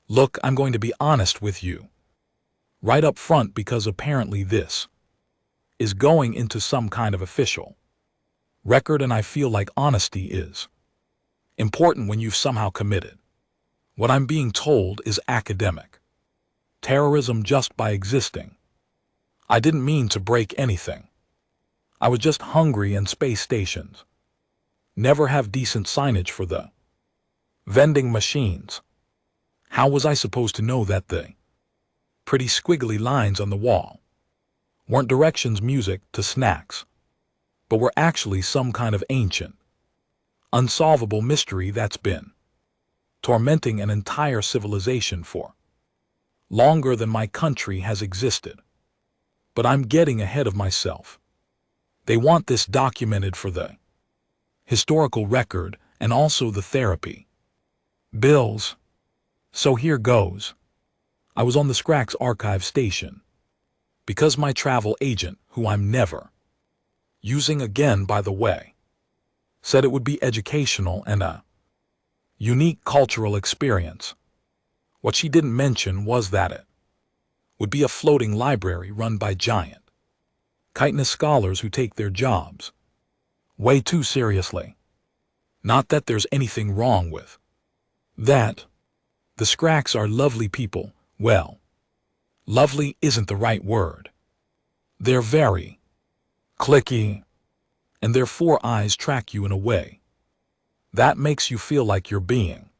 Look, I'm going to be honest with you. Right up front, because apparently this is going into some kind of official record, and I feel like honesty is important when you've somehow committed. What I'm being told is academic terrorism just by existing. I didn't mean to break anything. I was just hungry, and space stations never have decent signage for the vending machines. How was I supposed to know that the pretty squiggly lines on the wall weren't directions music to snacks, but were actually some kind of ancient, unsolvable mystery that's been tormenting an entire civilization for longer than my country has existed? But I'm getting ahead of myself. They want this documented for the historical record and also the therapy bills. So here goes. I was on the Scrax archive station because my travel agent, who I'm never using again by the way, said it would be educational and a unique cultural experience. What she didn't mention was that it would be a floating library run by giant chitinous scholars who take their jobs way too seriously. Not that there's anything wrong with that. The Scrax are lovely people. Well, lovely isn't the right word. They're very clicky, and their 4 eyes track you in a way that makes you feel like you're being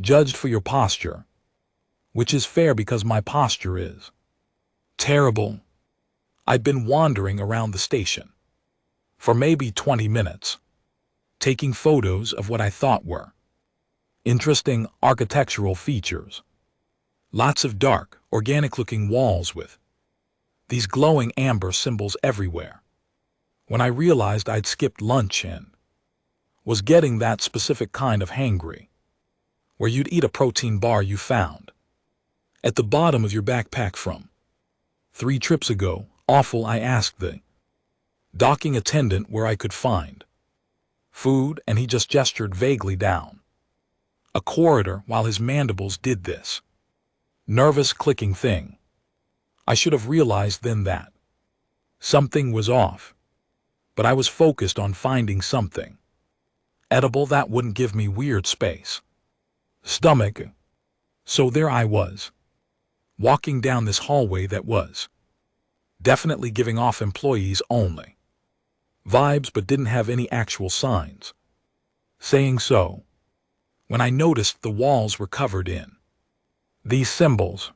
judged for your posture, which is fair because my posture is terrible. I'd been wandering around the station for maybe 20 minutes, taking photos of what I thought were interesting architectural features. Lots of dark, organic-looking walls with these glowing amber symbols everywhere. When I realized I'd skipped lunch and was getting that specific kind of hangry, where you'd eat a protein bar you found at the bottom of your backpack from 3 trips ago. Awful, I asked the docking attendant where I could find food, and he just gestured vaguely down a corridor while his mandibles did this nervous clicking thing. I should have realized then that something was off, but I was focused on finding something edible that wouldn't give me weird space stomach. So there I was, walking down this hallway that was definitely giving off employees only vibes, but didn't have any actual signs saying so, when I noticed the walls were covered in these symbols.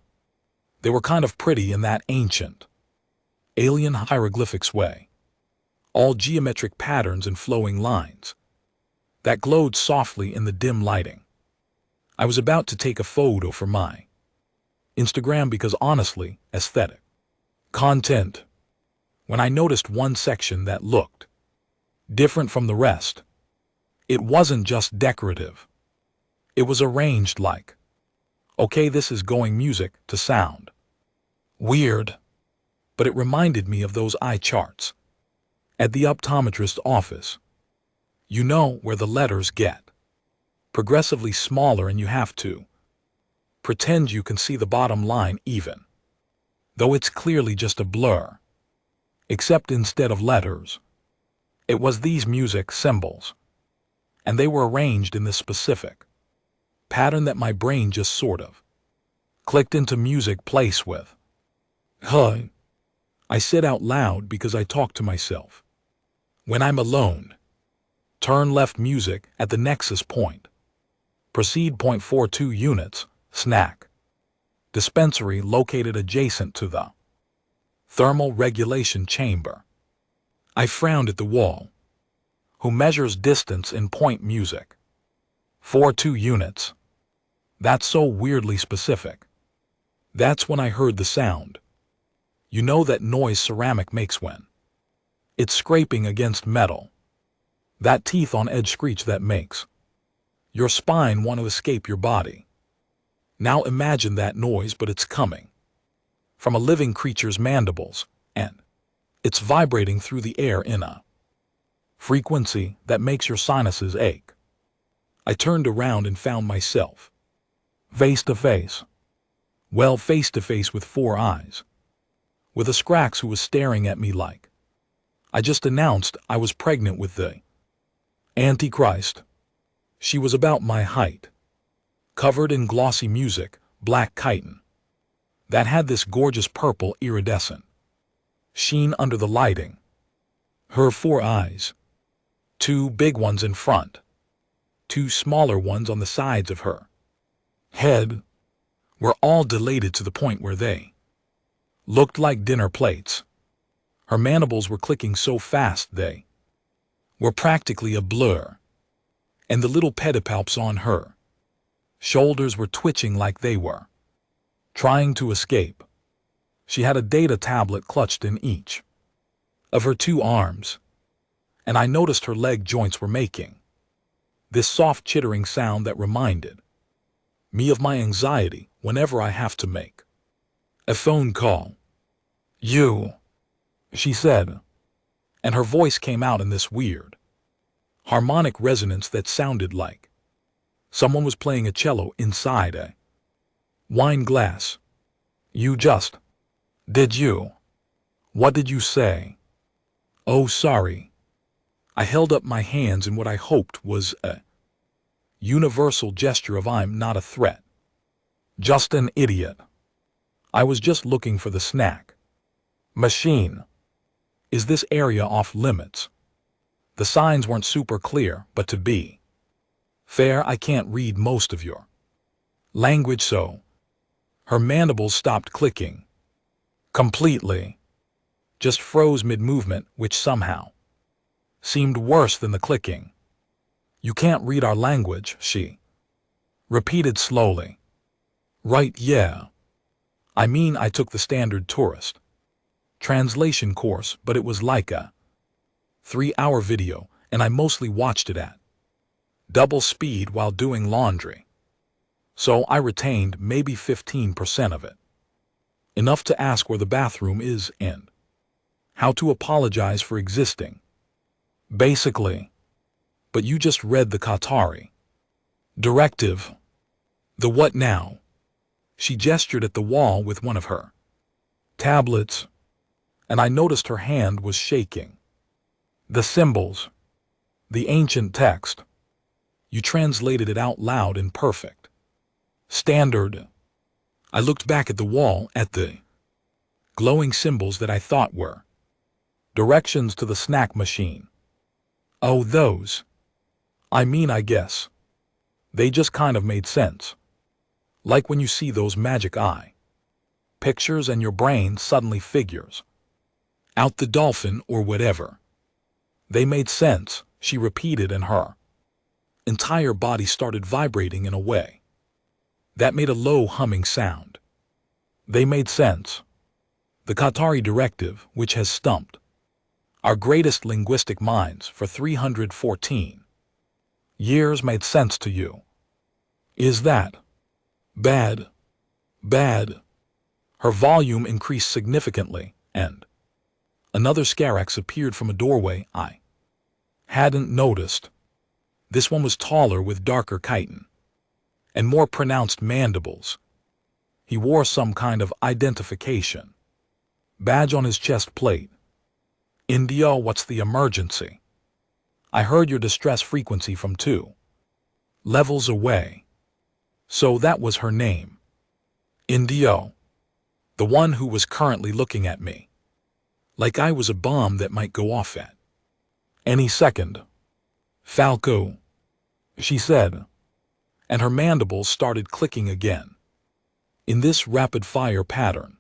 They were kind of pretty in that ancient, alien hieroglyphics way, all geometric patterns and flowing lines that glowed softly in the dim lighting. I was about to take a photo for my Instagram because honestly, aesthetic content, when I noticed one section that looked different from the rest. It wasn't just decorative. It was arranged like, okay, this is going music to sound weird, but it reminded me of those eye charts at the optometrist's office. You know, where the letters get progressively smaller and you have to pretend you can see the bottom line even though it's clearly just a blur. Except instead of letters, it was these music symbols, and they were arranged in this specific pattern that my brain just sort of clicked into music place with. Huh. I said out loud because I talk to myself when I'm alone. Turn left music at the nexus point. Proceed 0.42 units, snack dispensary located adjacent to the thermal regulation chamber. I frowned at the wall. Who measures distance in point music? 42 units. That's so weirdly specific. That's when I heard the sound. You know that noise ceramic makes when it's scraping against metal. That teeth on edge screech that makes your spine want to escape your body. Now imagine that noise, but it's coming from a living creature's mandibles, and it's vibrating through the air in a frequency that makes your sinuses ache. I turned around and found myself Face to face. Well, face to face with 4 eyes. With a Scrax who was staring at me like I just announced I was pregnant with the Antichrist. She was about my height, covered in glossy music, black chitin, that had this gorgeous purple iridescent sheen under the lighting. Her 4 eyes, 2 big ones in front, 2 smaller ones on the sides of her head, were all dilated to the point where they looked like dinner plates. Her mandibles were clicking so fast they were practically a blur, and the little pedipalps on her shoulders were twitching like they were trying to escape. She had a data tablet clutched in each of her 2 arms, and I noticed her leg joints were making this soft chittering sound that reminded me of my anxiety whenever I have to make a phone call. "You," she said, and her voice came out in this weird harmonic resonance that sounded like someone was playing a cello inside a wine glass. "You just, did you? What did you say?" "Oh, sorry." I held up my hands in what I hoped was a universal gesture of I'm not a threat, just an idiot. I was just looking for the snack machine. Is this area off limits? The signs weren't super clear, but to be fair, I can't read most of your language, so her mandibles stopped clicking completely, just froze mid-movement, which somehow seemed worse than the clicking. "You can't read our language," she repeated slowly. "Right, yeah. I mean, I took the standard tourist translation course, but it was like a 3-hour video, and I mostly watched it at double speed while doing laundry. So I retained maybe 15% of it. Enough to ask where the bathroom is and how to apologize for existing. Basically. But you just read the Qatari directive. The what now?" She gestured at the wall with one of her tablets, and I noticed her hand was shaking. "The symbols. The ancient text. You translated it out loud in perfect standard." I looked back at the wall at the glowing symbols that I thought were directions to the snack machine. "Oh, those. I mean, I guess they just kind of made sense. Like when you see those magic eye pictures and your brain suddenly figures out the dolphin or whatever. They made sense," she repeated, and her entire body started vibrating in a way that made a low humming sound. "They made sense. The Qatari directive, which has stumped our greatest linguistic minds for 314 years, made sense to you. Is that bad?" "Bad." Her volume increased significantly, and another Scarax appeared from a doorway I hadn't noticed. This one was taller with darker chitin and more pronounced mandibles. He wore some kind of identification badge on his chest plate. "Indio, what's the emergency? I heard your distress frequency from 2 levels away." So that was her name. Indio. The one who was currently looking at me like I was a bomb that might go off at any second. "Falco," she said, and her mandibles started clicking again in this rapid-fire pattern.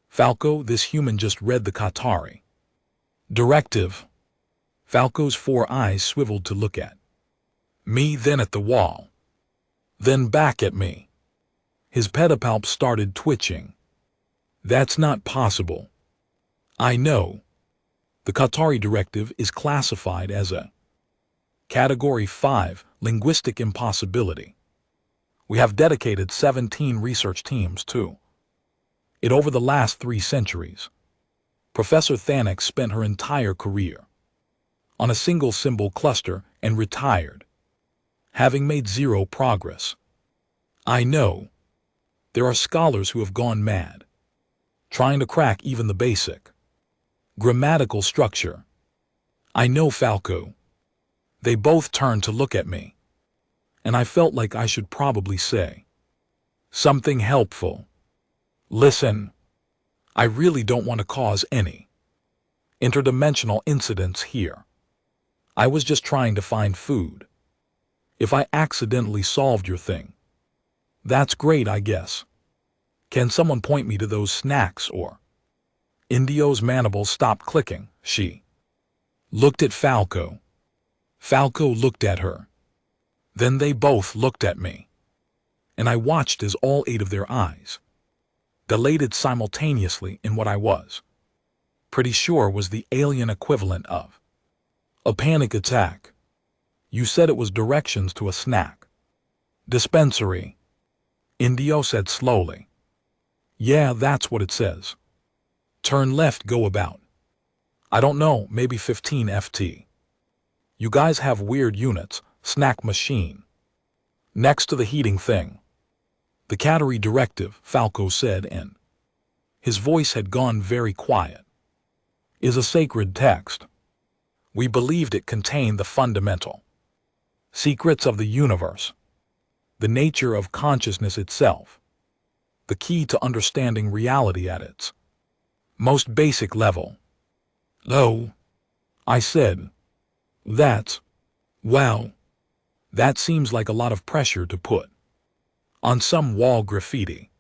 "Falco, this human just read the Qatari directive." Falco's 4 eyes swiveled to look at me, then at the wall, then back at me. His pedipalps started twitching. "That's not possible." "I know. The Qatari directive is classified as a Category 5 linguistic impossibility. We have dedicated 17 research teams to it over the last 3 centuries. Professor Thanek spent her entire career on a single symbol cluster and retired, having made 0 progress. I know. There are scholars who have gone mad, trying to crack even the basic grammatical structure. I know, Falco. They both turned to look at me, and I felt like I should probably say something helpful. Listen, I really don't want to cause any interdimensional incidents here. I was just trying to find food. If I accidentally solved your thing, that's great, I guess. Can someone point me to those snacks or... Indio's mandibles stopped clicking. She looked at Falco. Falco looked at her. Then they both looked at me, and I watched as all 8 of their eyes dilated simultaneously in what I was pretty sure was the alien equivalent of a panic attack. You said it was directions to a snack dispensary, Indio said slowly. Yeah, that's what it says. Turn left, go about, I don't know, maybe 15 FT. You guys have weird units. Snack machine next to the heating thing. The category directive, Falco said, and his voice had gone very quiet, is a sacred text. We believed it contained the fundamental secrets of the universe, the nature of consciousness itself, the key to understanding reality at its most basic level. Oh, I said, that's, wow, that seems like a lot of pressure to put on some wall graffiti.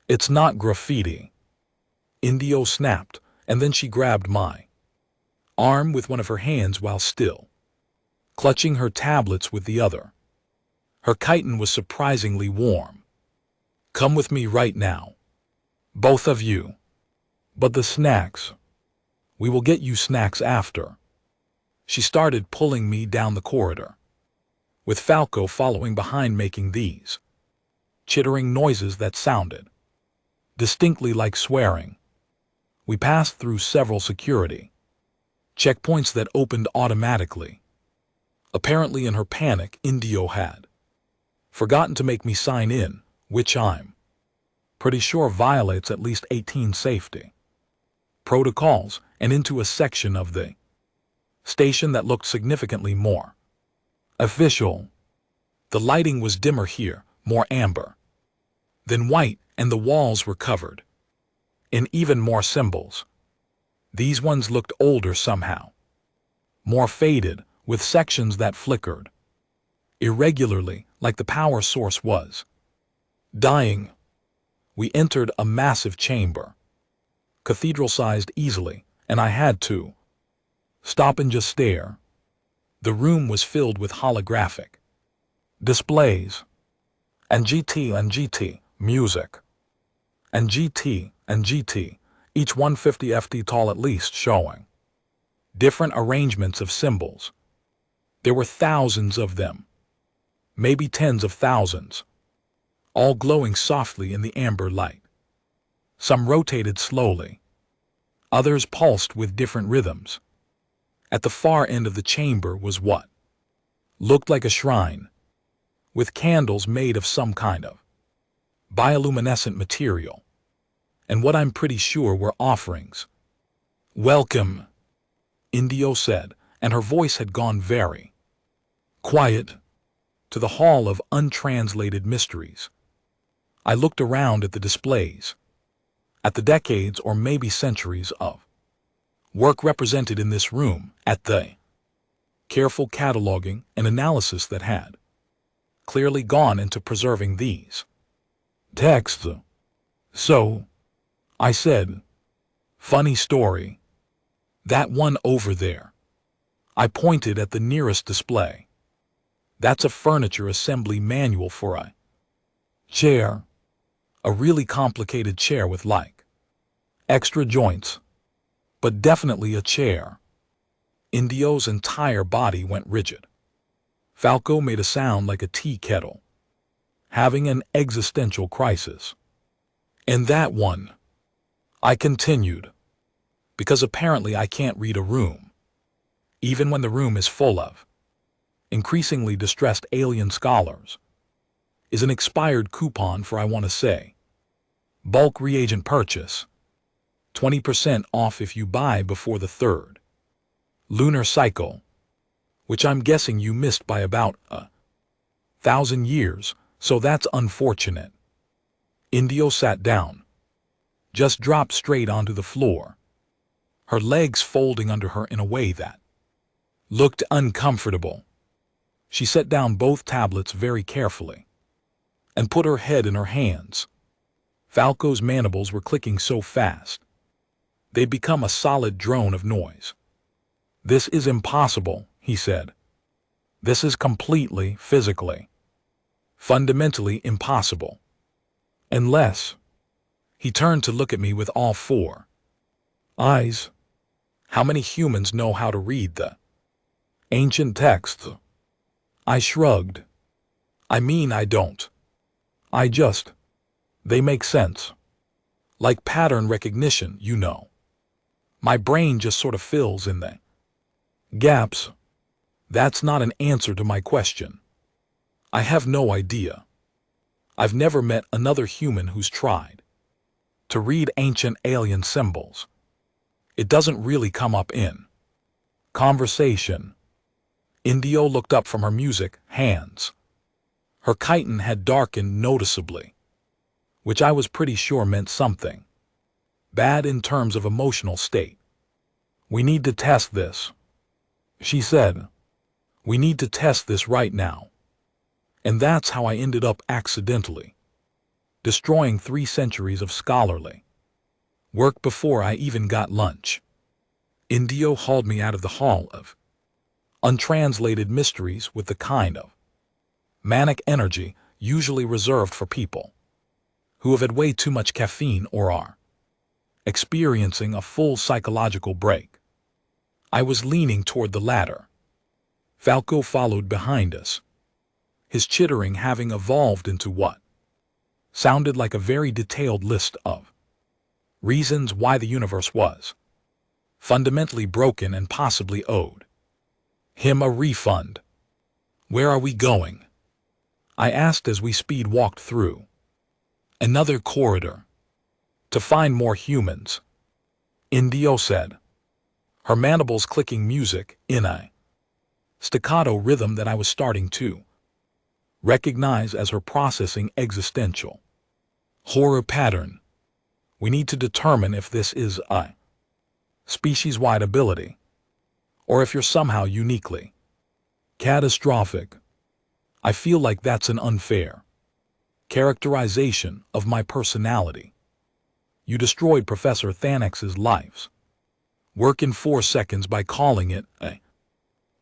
It's not graffiti, Indio snapped, and then she grabbed my arm with one of her hands while still clutching her tablets with the other. Her chitin was surprisingly warm. Come with me right now, both of you. But the snacks, we will get you snacks after. She started pulling me down the corridor, with Falco following behind, making these chittering noises that sounded distinctly like swearing. We passed through several security checkpoints that opened automatically. Apparently in her panic, Indio had forgotten to make me sign in, which I'm pretty sure violates at least 18 safety protocols, and into a section of the station that looked significantly more official. The lighting was dimmer here, more amber than white, and the walls were covered in even more symbols. These ones looked older somehow, more faded, with sections that flickered irregularly, like the power source was dying. We entered a massive chamber, cathedral-sized easily, and I had to stop and just stare. The room was filled with holographic displays, and GT music, and GT, each 150 FT tall at least, showing different arrangements of symbols. There were thousands of them, maybe tens of thousands, all glowing softly in the amber light. Some rotated slowly, others pulsed with different rhythms. At the far end of the chamber was what looked like a shrine, with candles made of some kind of bioluminescent material, and what I'm pretty sure were offerings. Welcome, Indio said, and her voice had gone very quiet, to the Hall of Untranslated Mysteries. I looked around at the displays, at the decades or maybe centuries of work represented in this room, at the careful cataloging and analysis that had clearly gone into preserving these texts. So, I said, funny story. That one over there. I pointed at the nearest display. That's a furniture assembly manual for a chair. A really complicated chair with like extra joints, but definitely a chair. Indio's entire body went rigid. Falco made a sound like a tea kettle, having an existential crisis. And that one, I continued, because apparently I can't read a room, even when the room is full of increasingly distressed alien scholars. is an expired coupon for, I want to say, bulk reagent purchase. 20% off if you buy before the 3rd lunar cycle, which I'm guessing you missed by about 1,000 years, so that's unfortunate. Indio sat down, just dropped straight onto the floor, her legs folding under her in a way that looked uncomfortable. She set down both tablets very carefully and put her head in her hands. Falco's mandibles were clicking so fast, they'd become a solid drone of noise. "This is impossible," he said. "This is completely, physically, fundamentally impossible. Unless..." He turned to look at me with all 4 eyes. "How many humans know how to read the ancient texts?" I shrugged. "I mean, I don't. They make sense. Like pattern recognition, you know. My brain just sort of fills in the gaps." "That's not an answer to my question. I have no idea. I've never met another human who's tried to read ancient alien symbols. It doesn't really come up in conversation." Indio looked up from her music hands. Her chitin had darkened noticeably, which I was pretty sure meant something bad in terms of emotional state. "We need to test this," she said. "We need to test this right now." And that's how I ended up accidentally destroying 3 centuries of scholarly work before I even got lunch. Indio hauled me out of the hall of untranslated mysteries with the kind of manic energy usually reserved for people who have had way too much caffeine or are experiencing a full psychological break. I was leaning toward the latter. Falco followed behind us, his chittering having evolved into what sounded like a very detailed list of reasons why the universe was fundamentally broken and possibly owed him a refund. "Where are we going?" I asked as we speed walked through another corridor. "To find more humans," Indio said, her mandibles clicking music in a staccato rhythm that I was starting to recognize as her processing existential horror pattern. "We need to determine if this is a species-wide ability, or if you're somehow uniquely catastrophic. I feel like that's an unfair characterization of my personality. You destroyed Professor Thanex's life's work in 4 seconds by calling it a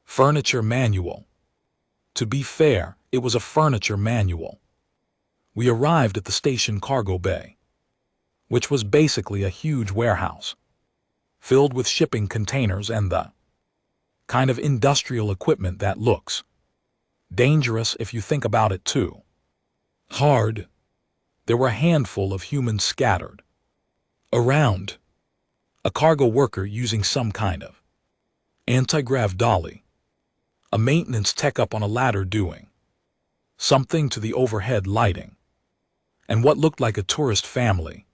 furniture manual. To be fair, it was a furniture manual." We arrived at the station cargo bay, which was basically a huge warehouse filled with shipping containers and the kind of industrial equipment that looks dangerous if you think about it too hard. There were a handful of humans scattered around, a cargo worker using some kind of anti-grav dolly, a maintenance tech up on a ladder doing something to the overhead lighting, and what looked like a tourist family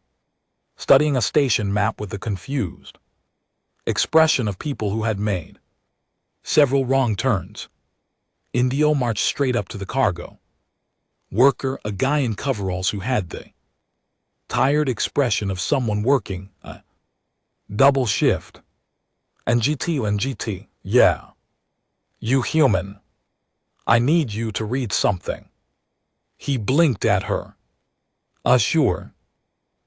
studying a station map with a confused expression of people who had made several wrong turns. Indio marched straight up to the cargo worker, a guy in coveralls who had the tired expression of someone working a double shift. And GT, yeah. "You human. I need you to read something." He blinked at her. Sure.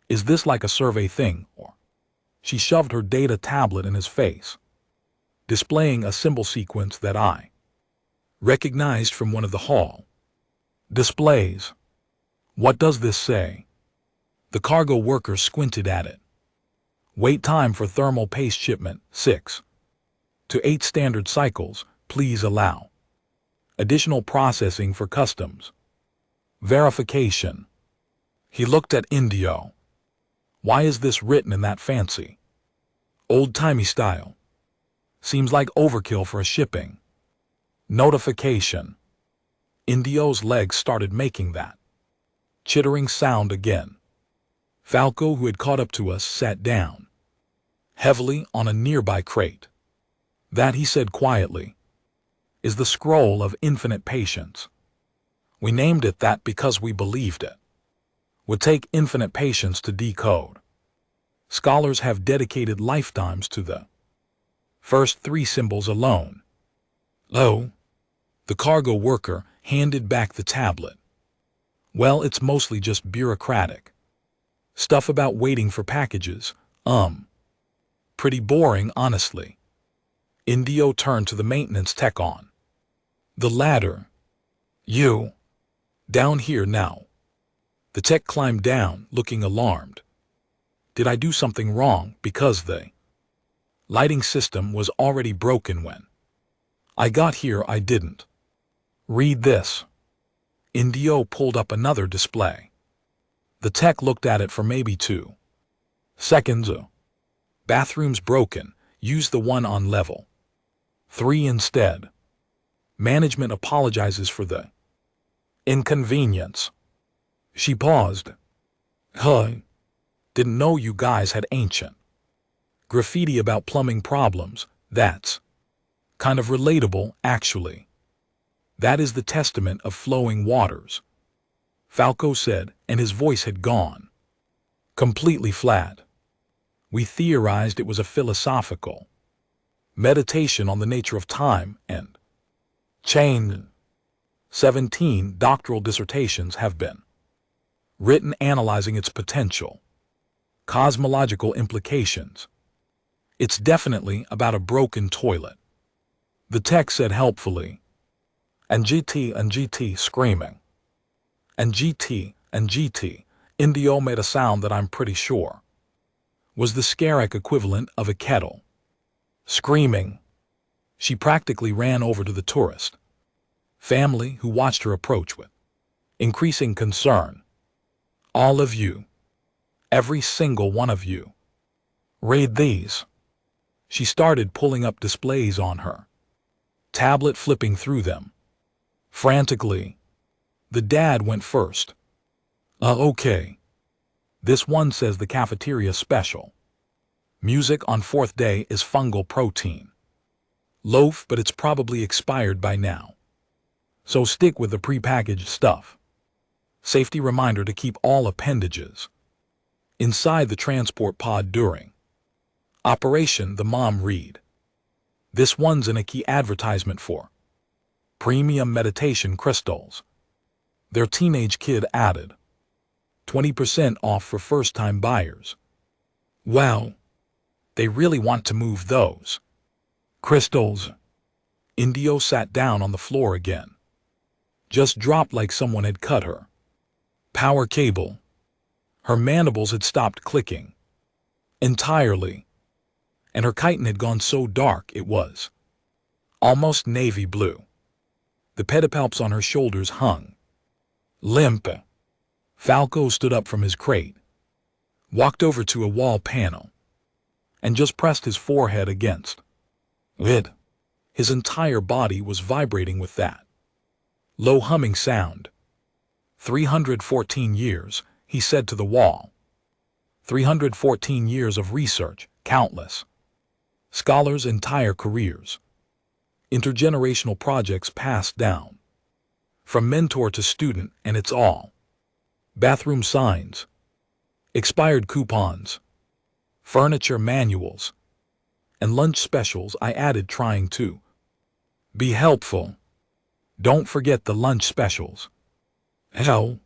Is this like a survey thing, or?" She shoved her data tablet in his face, displaying a symbol sequence that I recognized from one of the hall displays. "What does this say?" The cargo worker squinted at it. "Wait time for thermal paste shipment, 6 to 8 standard cycles, please allow additional processing for customs verification." He looked at Indio. "Why is this written in that fancy, old-timey style? Seems like overkill for a shipping notification." Indio's legs started making that Chittering sound again. Falco, who had caught up to us, sat down heavily on a nearby crate. That, he said quietly, is the scroll of infinite patience. We named it that because we believed it would take infinite patience to decode. Scholars have dedicated lifetimes to the first 3 symbols alone. Oh, the cargo worker handed back the tablet. Well, it's mostly just bureaucratic stuff about waiting for packages. Pretty boring, honestly. Indio turned to the maintenance tech on the ladder. You, down here now. The tech climbed down, looking alarmed. Did I do something wrong? Because the lighting system was already broken when I got here. I didn't. Read this. Indio pulled up another display. The tech looked at it for maybe 2 seconds. Bathroom's broken. Use the one on level 3 instead. Management apologizes for the inconvenience. She paused. Didn't know you guys had ancient graffiti about plumbing problems. That's kind of relatable, actually. That is the testament of flowing waters, Falco said, and his voice had gone completely flat. We theorized it was a philosophical meditation on the nature of time and change. 17 doctoral dissertations have been written analyzing its potential cosmological implications. It's definitely about a broken toilet, the tech said helpfully. And GT, screaming. And GT, Indio made a sound that I'm pretty sure was the Scarek equivalent of a kettle. Screaming. She practically ran over to the tourist family, who watched her approach with increasing concern. All of you. Every single one of you. Read these. She started pulling up displays on her tablet, flipping through them frantically. The dad went first. Okay. This one says the cafeteria special. Music on 4th day is fungal protein. Loaf, but it's probably expired by now. So stick with the prepackaged stuff. Safety reminder to keep all appendages inside the transport pod during operation. The mom read. This one's an key advertisement for premium meditation crystals. Their teenage kid added 20% off for first-time buyers. Wow. They really want to move those crystals. Indio sat down on the floor again. Just dropped like someone had cut her power cable. Her mandibles had stopped clicking entirely, and her chitin had gone so dark it was almost navy blue. The pedipalps on her shoulders hung limp. Falco stood up from his crate, walked over to a wall panel, and just pressed his forehead against it. His entire body was vibrating with that low humming sound. 314 years, he said to the wall. 314 years of research, countless scholars' entire careers. Intergenerational projects passed down from mentor to student, and it's all bathroom signs, expired coupons, furniture manuals, and lunch specials I added trying to be helpful. Don't forget the lunch specials. Hell,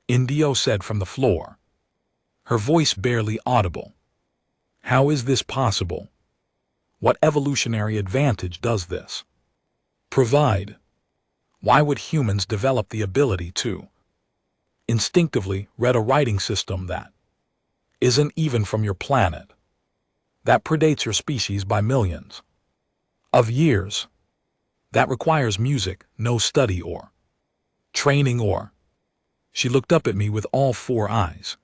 Indio said from the floor, her voice barely audible. How is this possible? What evolutionary advantage does this provide? Why would humans develop the ability to instinctively read a writing system that isn't even from your planet, that predates your species by millions of years, that requires music, no study or training or... She looked up at me with all 4 eyes.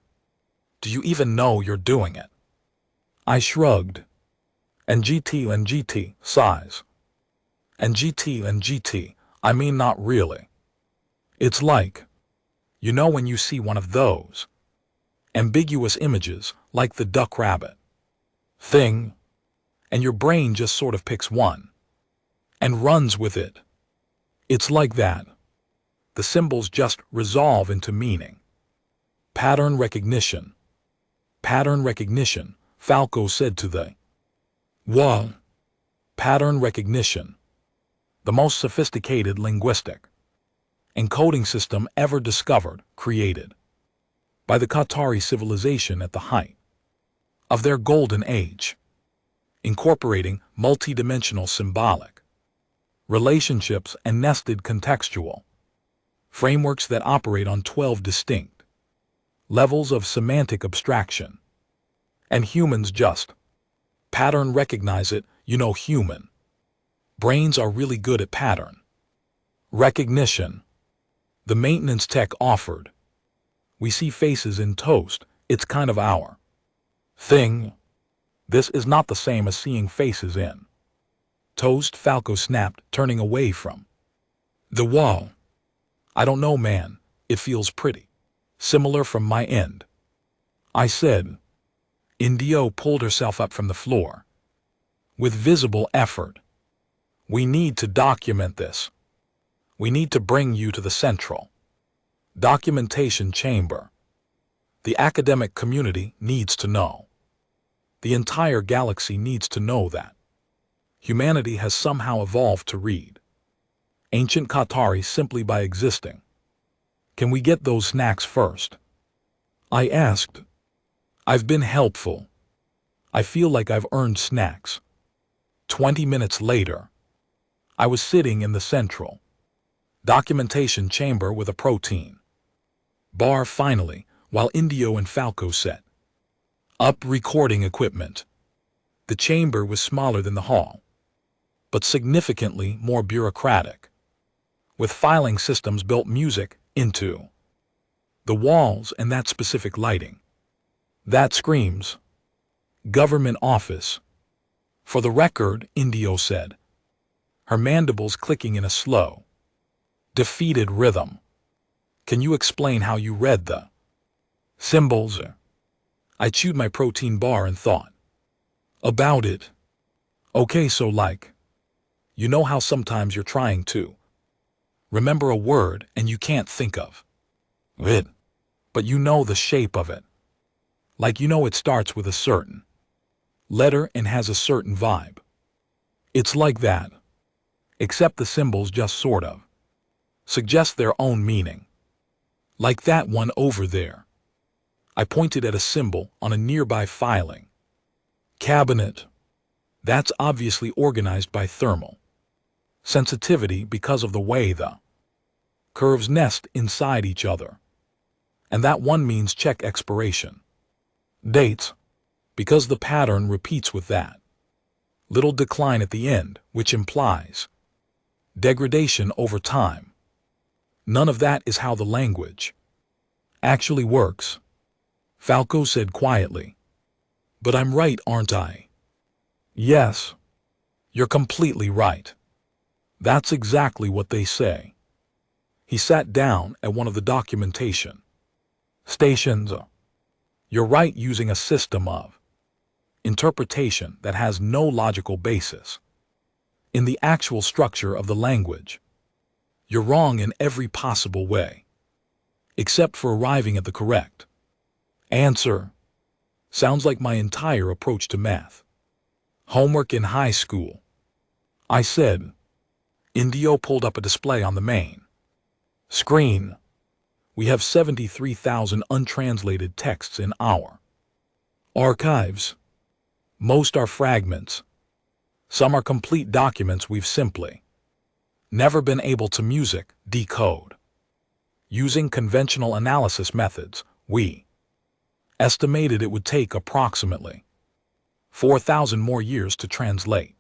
Do you even know you're doing it? I shrugged. And GT, sighs. And GT, I mean not really. It's like You know when you see one of those ambiguous images, like the duck rabbit thing, and your brain just sort of picks one and runs with it. It's like that. The symbols just resolve into meaning. Pattern recognition. Pattern recognition, Falco said to the wall. Pattern recognition. The most sophisticated linguistic encoding system ever discovered, created by the Qatari civilization at the height of their golden age, incorporating multidimensional symbolic relationships and nested contextual frameworks that operate on 12 distinct levels of semantic abstraction. And humans just pattern recognize it. You know, human brains are really good at pattern recognition. The maintenance tech offered. We see faces in toast. It's kind of our thing. This is not the same as seeing faces in toast, Falco snapped, turning away from the wall. I don't know, man. It feels pretty similar from my end, I said. Indio pulled herself up from the floor with visible effort. We need to document this. We need to bring you to the central documentation chamber. The academic community needs to know. The entire galaxy needs to know that humanity has somehow evolved to read ancient Qatari simply by existing. Can we get those snacks first? I asked. I've been helpful. I feel like I've earned snacks. 20 minutes later, I was sitting in the central documentation chamber with a protein bar finally, while Indio and Falco set up recording equipment. The chamber was smaller than the hall, but significantly more bureaucratic, with filing systems built music into the walls and that specific lighting. That screams government office. For the record, Indio said, her mandibles clicking in a slow, defeated rhythm. Can you explain how you read the symbols? I chewed my protein bar and thought about it. Okay, so like, you know how sometimes you're trying to remember a word and you can't think of it, but you know the shape of it. Like you know it starts with a certain letter and has a certain vibe. It's like that, except the symbols just sort of suggest their own meaning. Like that one over there. I pointed at a symbol on a nearby filing cabinet. That's obviously organized by thermal sensitivity because of the way the curves nest inside each other. And that one means check expiration dates, because the pattern repeats with that little decline at the end, which implies degradation over time. None of that is how the language actually works, Falco said quietly. But I'm right, aren't I? Yes, you're completely right. That's exactly what they say. He sat down at one of the documentation stations. You're right, using a system of interpretation that has no logical basis in the actual structure of the language. You're wrong in every possible way, except for arriving at the correct answer. Sounds like my entire approach to math. Homework in high school, I said. Indio pulled up a display on the main screen. We have 73,000 untranslated texts in our archives. Most are fragments. Some are complete documents we've simply never been able to decode. Using conventional analysis methods, we estimated it would take approximately 4,000 more years to translate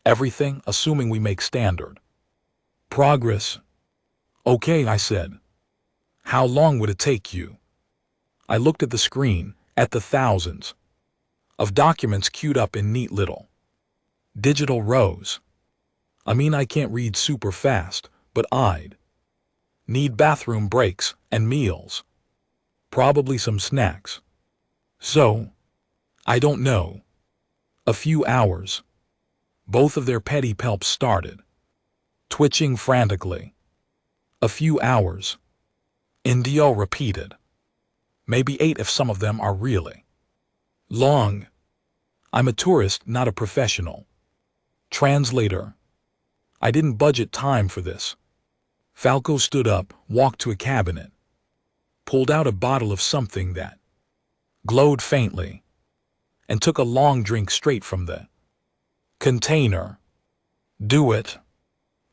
everything, assuming we make standard progress. Okay, I said. How long would it take you? I looked at the screen, at the thousands of documents queued up in neat little digital rows. I mean, I can't read super fast, but I'd need bathroom breaks And meals. Probably some snacks. So, I don't know. A few hours. Both of their petty pelps started, twitching frantically. A few hours. Indio repeated. Maybe 8 if some of them are really long. I'm a tourist, not a professional. Translator. I didn't budget time for this. Falco stood up, walked to a cabinet, pulled out a bottle of something that glowed faintly, and took a long drink straight from the container. Do it,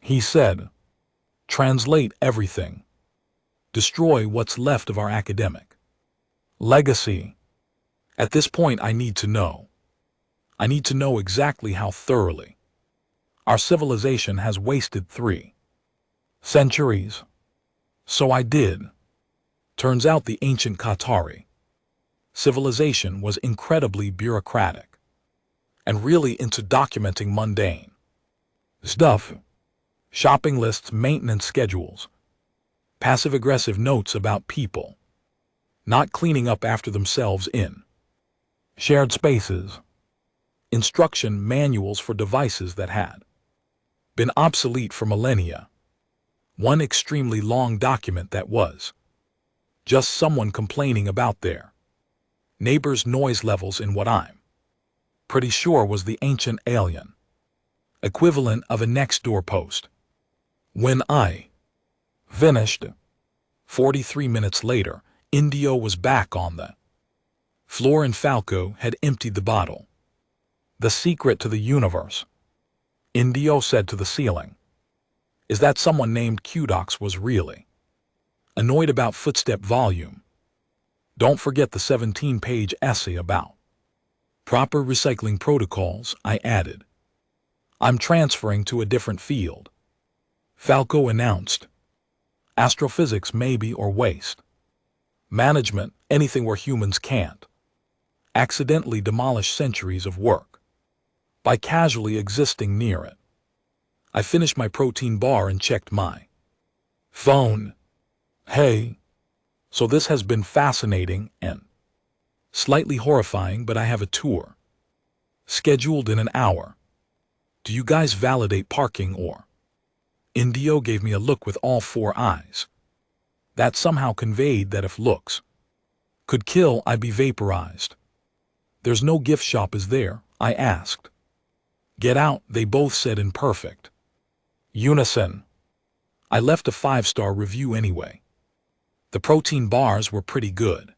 he said. Translate everything. Destroy what's left of our academic legacy. At this point, I need to know. I need to know exactly how thoroughly our civilization has wasted 3 centuries. So I did. Turns out the ancient Qatari civilization was incredibly bureaucratic and really into documenting mundane stuff. Shopping lists, maintenance schedules, passive-aggressive notes about people not cleaning up after themselves in shared spaces, instruction manuals for devices that had been obsolete for millennia, one extremely long document that was just someone complaining about their neighbor's noise levels in what I'm pretty sure was the ancient alien equivalent of a next-door post. When I finished, 43 minutes later, Indio was back on the floor and Falco had emptied the bottle. The secret to the universe, Indio said to the ceiling, is that someone named Qdox was really annoyed about footstep volume. Don't forget the 17-page essay about proper recycling protocols, I added. I'm transferring to a different field, Falco announced. Astrophysics maybe, or waste management, anything where humans can't accidentally demolish centuries of work by casually existing near it. I finished my protein bar and checked my phone. Hey, so this has been fascinating and slightly horrifying, but I have a tour scheduled in an hour. Do you guys validate parking or? Indio gave me a look with all 4 eyes. That somehow conveyed that if looks could kill, I'd be vaporized. There's no gift shop, is there? I asked. Get out, they both said in perfect unison. I left a 5-star review anyway. The protein bars were pretty good.